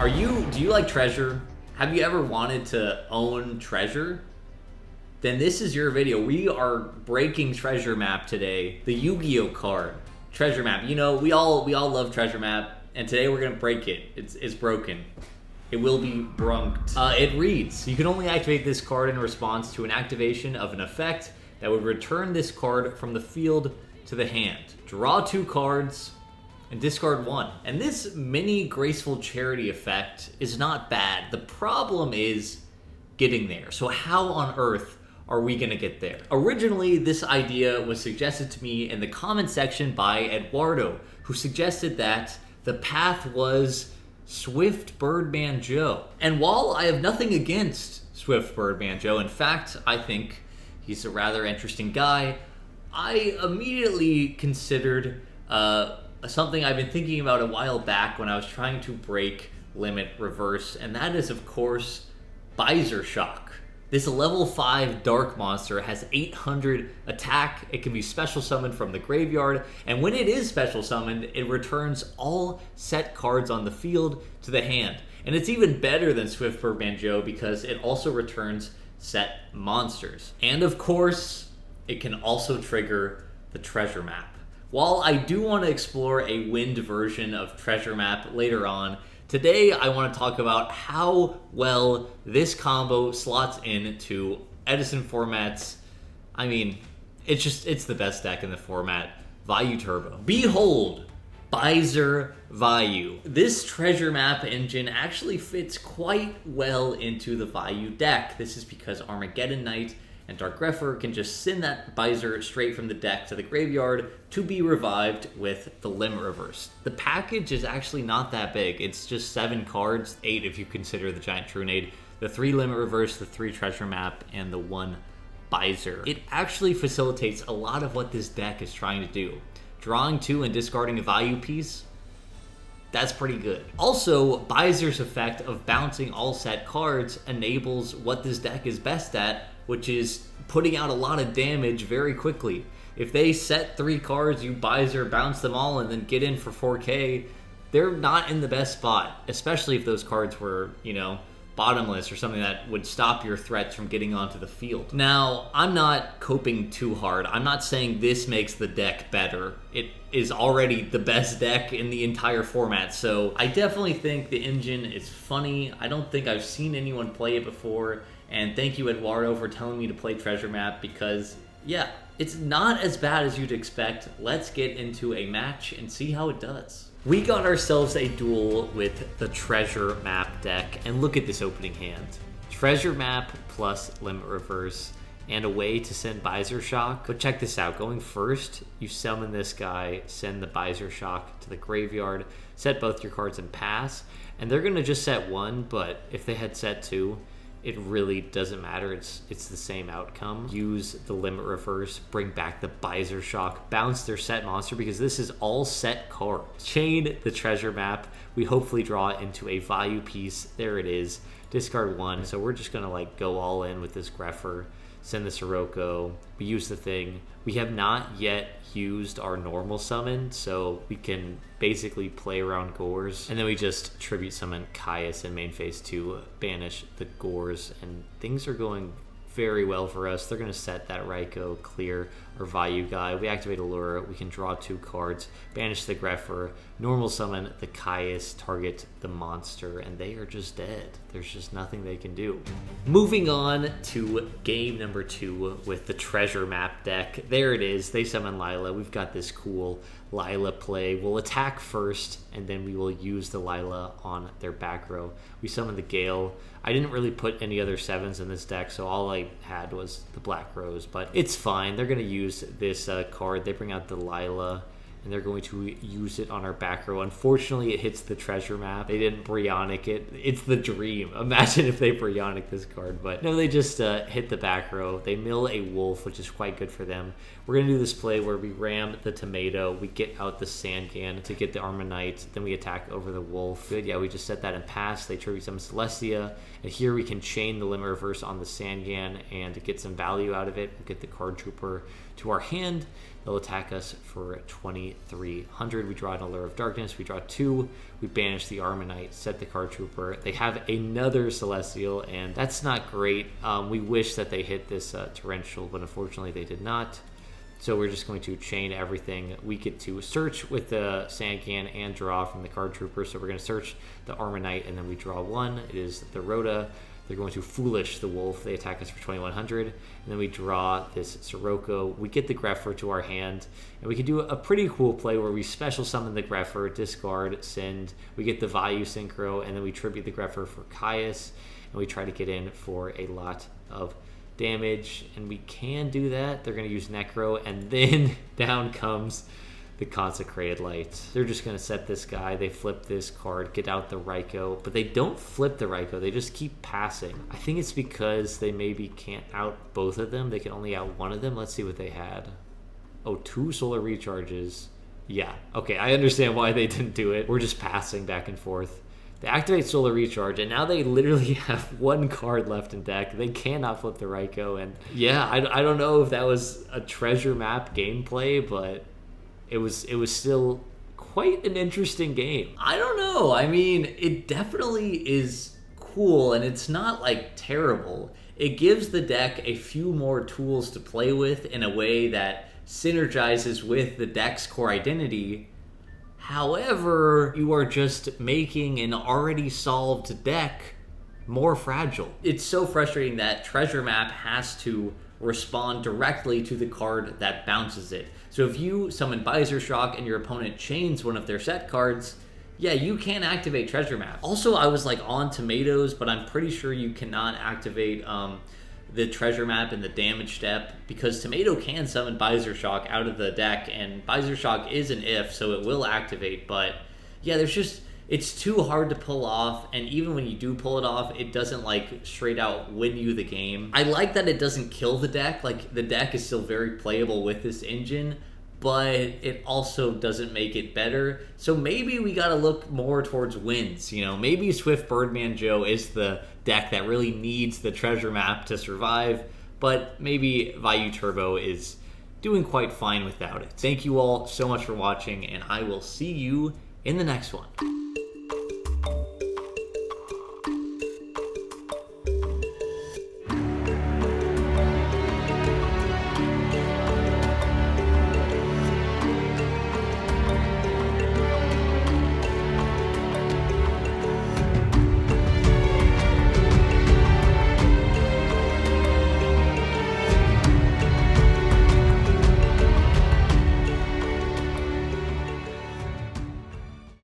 Do you like treasure? Have you ever wanted to own treasure? Then this is your video. We are breaking treasure map today. The Yu-Gi-Oh card. Treasure map. You know, we all love treasure map, and today we're gonna break it. It's broken. It will be brunked. It reads, you can only activate this card in response to an activation of an effect that would return this card from the field to the hand. Draw 2 cards and discard 1. And this mini graceful charity effect is not bad. The problem is getting there. So how on earth are we gonna get there? Originally, this idea was suggested to me in the comment section by Eduardo, who suggested that the path was Swift Birdman Joe. And while I have nothing against Swift Birdman Joe, in fact, I think he's a rather interesting guy, I immediately considered something I've been thinking about a while back when I was trying to break Limit Reverse, and that is, of course, Byser Shock. This level 5 dark monster has 800 attack. It can be special summoned from the graveyard, and when it is special summoned, it returns all set cards on the field to the hand. And it's even better than Swift Birdman Joe because it also returns set monsters. And of course, it can also trigger the treasure map. While I do want to explore a wind version of treasure map later on, today I want to talk about how well this combo slots into Edison formats. I mean, it's the best deck in the format. Vayu Turbo. Behold, Byser Vayu. This treasure map engine actually fits quite well into the Vayu deck. This is because Armageddon Knight and Dark Grepher can just send that Byser straight from the deck to the graveyard to be revived with the Limit Reverse. The package is actually not that big. It's just 7 cards, 8 if you consider the giant trunade, the 3 Limit Reverse, the 3 treasure map, and the 1 Byser. It actually facilitates a lot of what this deck is trying to do. Drawing 2 and discarding a value piece, that's pretty good. Also, Byser's effect of bouncing all set cards enables what this deck is best at, which is putting out a lot of damage very quickly. If they set 3 cards, you Byser, bounce them all, and then get in for 4K, they're not in the best spot, especially if those cards were, you know, bottomless or something that would stop your threats from getting onto the field. Now, I'm not coping too hard. I'm not saying this makes the deck better. It is already the best deck in the entire format, so I definitely think the engine is funny. I don't think I've seen anyone play it before, and thank you, Eduardo, for telling me to play treasure map because, yeah, it's not as bad as you'd expect. Let's get into a match and see how it does. We got ourselves a duel with the treasure map deck, and look at this opening hand. Treasure map plus Limit Reverse, and a way to send Byser Shock. But check this out, going first, you summon this guy, send the Byser Shock to the graveyard, set both your cards and pass, and they're gonna just set 1, but if they had set 2, it really doesn't matter. It's the same outcome. Use the Limit Reverse, bring back the Byser Shock, bounce their set monster because this is all set cards. Chain the treasure map. We hopefully draw it into a value piece. There it is. Discard 1. So we're just gonna like go all in with this Grepher. Send the Sirocco. We use the thing. We have not yet used our normal summon, so we can basically play around Gores. And then we just tribute summon Caius in main phase to banish the Gores, and things are going very well for us. They're going to set that Raikou, clear our Vayu guy. We activate Allura. We can draw 2 cards, banish the Grepher, normal summon the Caius, target the monster, and they are just dead. There's just nothing they can do. Moving on to game number 2 with the treasure map deck. There it is. They summon Lila. We've got this cool Lila play. We'll attack first, and then we will use the Lila on their back row. We summon the Gale. I didn't really put any other 7s in this deck, so all I had was the Black Rose, but it's fine. They're going to use this card. They bring out the Lila, and they're going to use it on our back row. Unfortunately, it hits the treasure map. They didn't Brionic it. It's the dream. Imagine if they Brionic this card, but no, they just hit the back row. They mill a wolf, which is quite good for them. We're going to do this play where we ram the tomato, we get out the Sangan to get the Armor Knight, then we attack over the wolf. Good, yeah, we just set that in pass. They tribute some Celestia, and here we can chain the Limit Reverse on the Sangan and get some value out of it. We'll get the Card Trooper to our hand. They'll attack us for 20 2300. We draw an Allure of Darkness. We draw 2. We banish the Argh Matey, set the card trooper. They have another Celestial, and that's not great. We wish that they hit this Torrential, but unfortunately they did not. So we're just going to chain everything. We get to search with the Sandcan and draw from the card trooper. So we're going to search the Argh Matey, and then we draw 1. It is the Rhoda. They're going to Foolish the Wolf. They attack us for 2100. And then we draw this Sirocco. We get the Grepher to our hand. And we can do a pretty cool play where we special summon the Grepher, discard, send. We get the Vayu Synchro, and then we tribute the Grepher for Caius. And we try to get in for a lot of damage. And we can do that. They're going to use Necro. And then down comes the Consecrated Light. They're just going to set this guy. They flip this card, get out the Raikou, but they don't flip the Raikou. They just keep passing. I think it's because they maybe can't out both of them. They can only out one of them. Let's see what they had. Oh, 2 Solar Recharges. Yeah, okay, I understand why they didn't do it. We're just passing back and forth. They activate Solar Recharge, and now they literally have 1 card left in deck. They cannot flip the Raikou, and yeah, I don't know if that was a treasure map gameplay, but it was still quite an interesting game. I don't know. I mean, it definitely is cool, and it's not like terrible. It gives the deck a few more tools to play with in a way that synergizes with the deck's core identity. However, you are just making an already solved deck more fragile. It's so frustrating that Treasure Map has to respond directly to the card that bounces it. So if you summon Byser Shock and your opponent chains one of their set cards, yeah, you can activate Treasure Map. Also, I was like on Tomatoes, but I'm pretty sure you cannot activate the Treasure Map in the damage step, because Tomato can summon Byser Shock out of the deck, and Byser Shock is an if, so it will activate, but yeah, it's too hard to pull off, and even when you do pull it off, it doesn't like straight out win you the game. I like that it doesn't kill the deck. Like, the deck is still very playable with this engine, but it also doesn't make it better. So maybe we gotta look more towards wins. You know, maybe Swift Birdman Joe is the deck that really needs the Treasure Map to survive, but maybe Vayu Turbo is doing quite fine without it. Thank you all so much for watching, and I will see you in the next one.